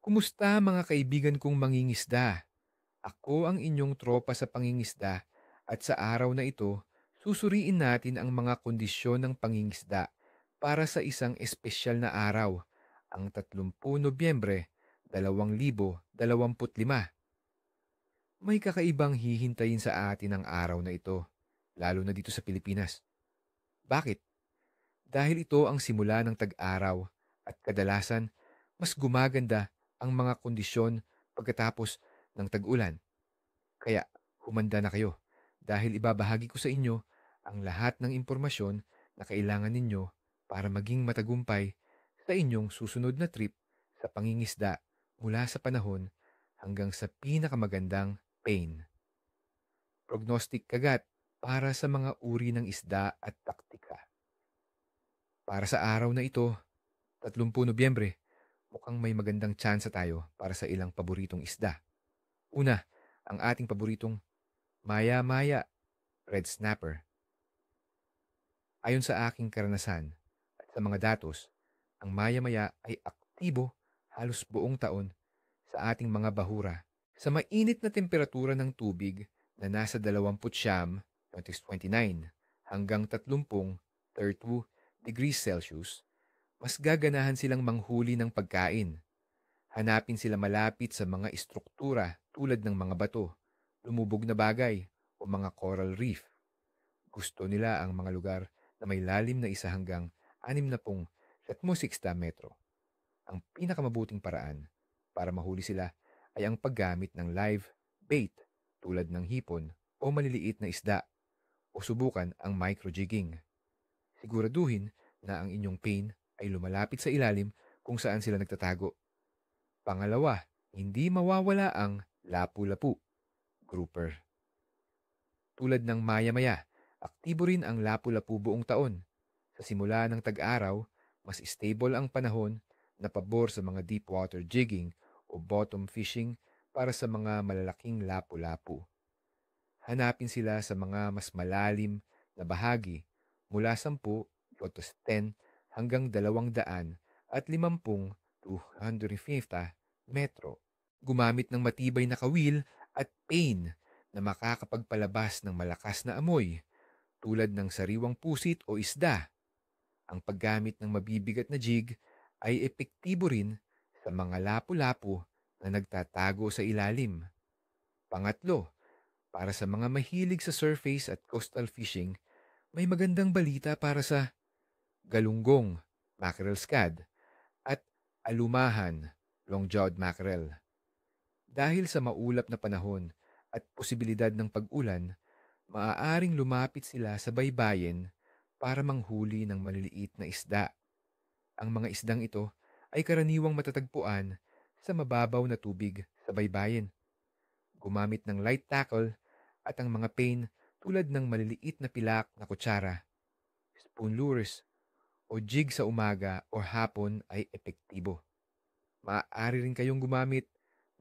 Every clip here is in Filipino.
Kumusta mga kaibigan kong mangingisda? Ako ang inyong tropa sa pangingisda at sa araw na ito, susuriin natin ang mga kondisyon ng pangingisda para sa isang espesyal na araw, ang 30 Nobyembre 2025. May kakaibang hihintayin sa atin ang araw na ito, lalo na dito sa Pilipinas. Bakit? Dahil ito ang simula ng tag-araw at kadalasan mas gumaganda ang mga kondisyon pagkatapos ng tag-ulan. Kaya humanda na kayo dahil ibabahagi ko sa inyo ang lahat ng impormasyon na kailangan ninyo para maging matagumpay sa inyong susunod na trip sa pangingisda mula sa panahon hanggang sa pinakamagandang pain. Prognostic kagat para sa mga uri ng isda at taktika. Para sa araw na ito, 30 Nobyembre, mukhang may magandang tsansa tayo para sa ilang paboritong isda. Una, ang ating paboritong maya-maya, red snapper. Ayon sa aking karanasan at sa mga datos, ang maya-maya ay aktibo halos buong taon sa ating mga bahura. Sa mainit na temperatura ng tubig na nasa 29, 29 hanggang 30 degrees Celsius, mas gaganahan silang manghuli ng pagkain. Hanapin sila malapit sa mga istruktura tulad ng mga bato, lumubog na bagay o mga coral reef. Gusto nila ang mga lugar na may lalim na 1 hanggang 60 metro. Ang pinakamabuting paraan para mahuli sila ay ang paggamit ng live bait tulad ng hipon o maliliit na isda o subukan ang microjigging. Siguraduhin na ang inyong pain ay lumalapit sa ilalim kung saan sila nagtatago. Pangalawa, hindi mawawala ang lapu-lapu, grouper. Tulad ng maya-maya, aktibo rin ang lapu-lapu buong taon. Sa simula ng tag-araw, mas stable ang panahon na pabor sa mga deep water jigging o bottom fishing para sa mga malalaking lapu-lapu. Hanapin sila sa mga mas malalim na bahagi mula 10 o 10 hanggang 250 to 150 metro. Gumamit ng matibay na kawil at pain na makakapagpalabas ng malakas na amoy tulad ng sariwang pusit o isda. Ang paggamit ng mabibigat na jig ay epektibo rin sa mga lapu-lapu na nagtatago sa ilalim. Pangatlo, para sa mga mahilig sa surface at coastal fishing, may magandang balita para sa galunggong, mackerel scad, at alumahan, long-jawed mackerel. Dahil sa maulap na panahon at posibilidad ng pag-ulan, maaaring lumapit sila sa baybayin para manghuli ng maliliit na isda. Ang mga isdang ito ay karaniwang matatagpuan sa mababaw na tubig sa baybayin. Gumamit ng light tackle at ang mga pain tulad ng maliliit na pilak na kutsara, spoon lures, o jig sa umaga o hapon ay epektibo. Maaari rin kayong gumamit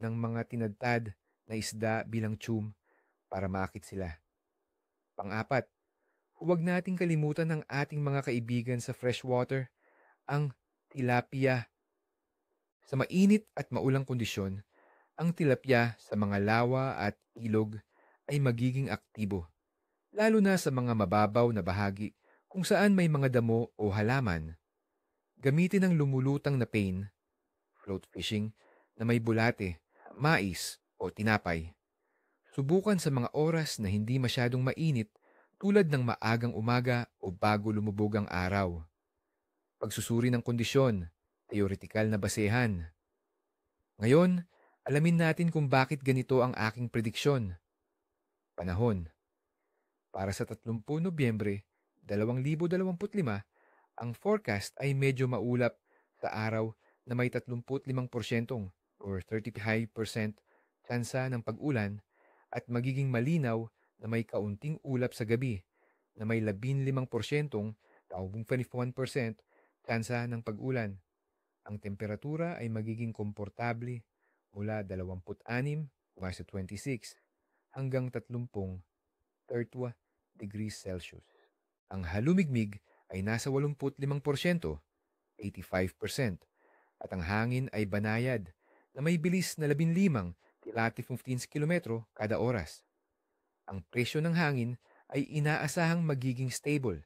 ng mga tinadtad na isda bilang tune para maakit sila. Pang-apat, huwag nating kalimutan ng ating mga kaibigan sa freshwater, ang tilapia. Sa mainit at maulang kondisyon, ang tilapia sa mga lawa at ilog ay magiging aktibo, lalo na sa mga mababaw na bahagi kung saan may mga damo o halaman. Gamitin ang lumulutang na pain, float fishing, na may bulate, mais o tinapay. Subukan sa mga oras na hindi masyadong mainit tulad ng maagang umaga o bago lumubog ang araw. Pagsusuri ng kondisyon, teoretikal na basehan. Ngayon, alamin natin kung bakit ganito ang aking prediksyon. Panahon. Para sa 30 Nobyembre 2025, ang forecast ay medyo maulap sa araw na may 35% or 35% tsansa ng pag-ulan at magiging malinaw na may kaunting ulap sa gabi na may 15% o 21% tsansa ng pag-ulan. Ang temperatura ay magiging komportable mula 26 sa 26 hanggang 30 degrees Celsius. Ang halumigmig ay nasa 85%, 85%, at ang hangin ay banayad na may bilis na 15 tilati 15 kilometro kada oras. Ang presyo ng hangin ay inaasahang magiging stable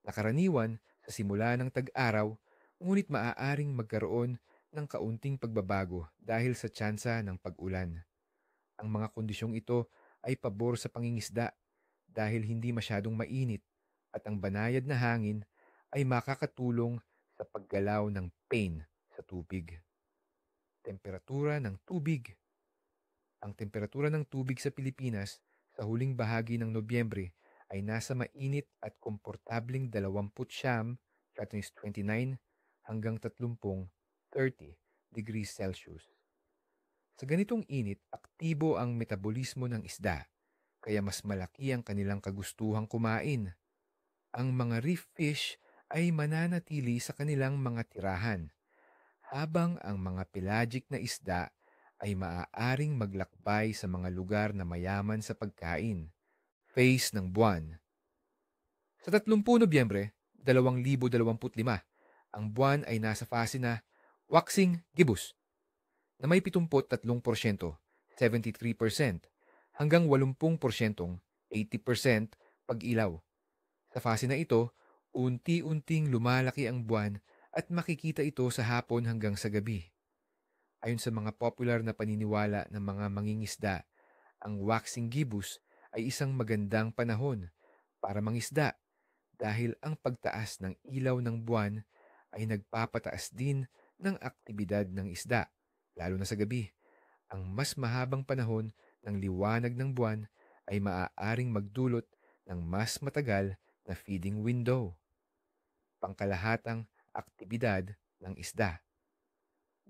na karaniwan sa simula ng tag-araw, ngunit maaaring magkaroon ng kaunting pagbabago dahil sa tsansa ng pag-ulan. Ang mga kondisyong ito ay pabor sa pangingisda dahil hindi masyadong mainit at ang banayad na hangin ay makakatulong sa paggalaw ng pain sa tubig. Temperatura ng tubig. Ang temperatura ng tubig sa Pilipinas sa huling bahagi ng Nobyembre ay nasa mainit at komportabling 29, that is 29 hanggang 30 degrees Celsius. Sa ganitong init, aktibo ang metabolismo ng isda, kaya mas malaki ang kanilang kagustuhang kumain. Ang mga reef fish ay mananatili sa kanilang mga tirahan, habang ang mga pelagic na isda ay maaaring maglakbay sa mga lugar na mayaman sa pagkain. Phase ng buwan. Sa 30 Nobyembre 2025, ang buwan ay nasa fase na waxing gibbous na may 73%, 73% hanggang 80%, 80% pag-ilaw. Sa fase na ito, unti-unting lumalaki ang buwan at makikita ito sa hapon hanggang sa gabi. Ayon sa mga popular na paniniwala ng mga mangingisda, ang waxing gibbous ay isang magandang panahon para mangisda dahil ang pagtaas ng ilaw ng buwan ay nagpapataas din ng aktibidad ng isda, lalo na sa gabi. Ang mas mahabang panahon ng liwanag ng buwan ay maaaring magdulot ng mas matagal na feeding window. Pangkalahatang aktibidad ng isda.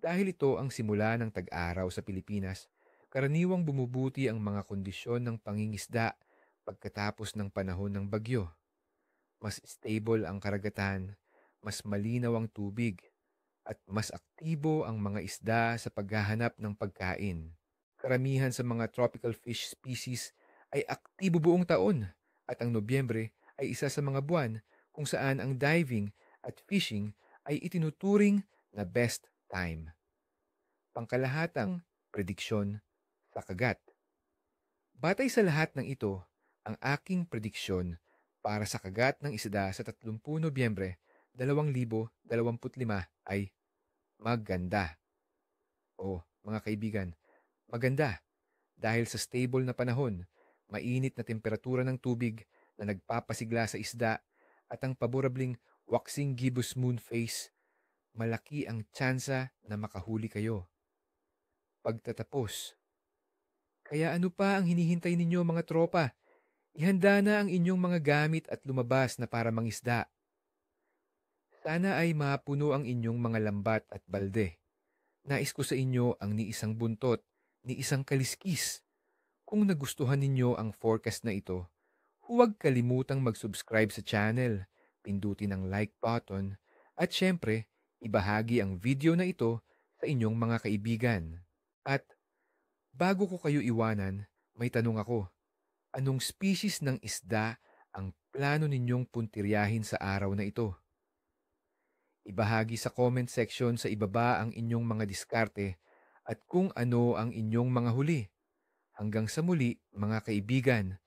Dahil ito ang simula ng tag-araw sa Pilipinas, karaniwang bumubuti ang mga kondisyon ng pangingisda pagkatapos ng panahon ng bagyo. Mas stable ang karagatan, mas malinaw ang tubig, at mas aktibo ang mga isda sa paghahanap ng pagkain. Karamihan sa mga tropical fish species ay aktibo buong taon at ang Nobyembre ay isa sa mga buwan kung saan ang diving at fishing ay itinuturing na best time. Pangkalahatang prediksyon sa kagat. Batay sa lahat ng ito, ang aking prediksyon para sa kagat ng isda sa 30 Nobyembre 2025 ay maganda. O mga kaibigan, maganda dahil sa stable na panahon, mainit na temperatura ng tubig na nagpapasigla sa isda at ang paborabling waxing gibbous moon phase, malaki ang tsansa na makahuli kayo. Pagtatapos. Kaya ano pa ang hinihintay ninyo mga tropa? Ihanda na ang inyong mga gamit at lumabas na para mangisda. Sana ay mapuno ang inyong mga lambat at balde. Nais ko sa inyo ang ni isang buntot, ni isang kaliskis. Kung nagustuhan ninyo ang forecast na ito, huwag kalimutang mag-subscribe sa channel, pindutin ang like button, at syempre, ibahagi ang video na ito sa inyong mga kaibigan. At bago ko kayo iwanan, may tanong ako. Anong species ng isda ang plano ninyong puntiryahin sa araw na ito? Ibahagi sa comment section sa ibaba ang inyong mga diskarte at kung ano ang inyong mga huli. Hanggang sa muli, mga kaibigan,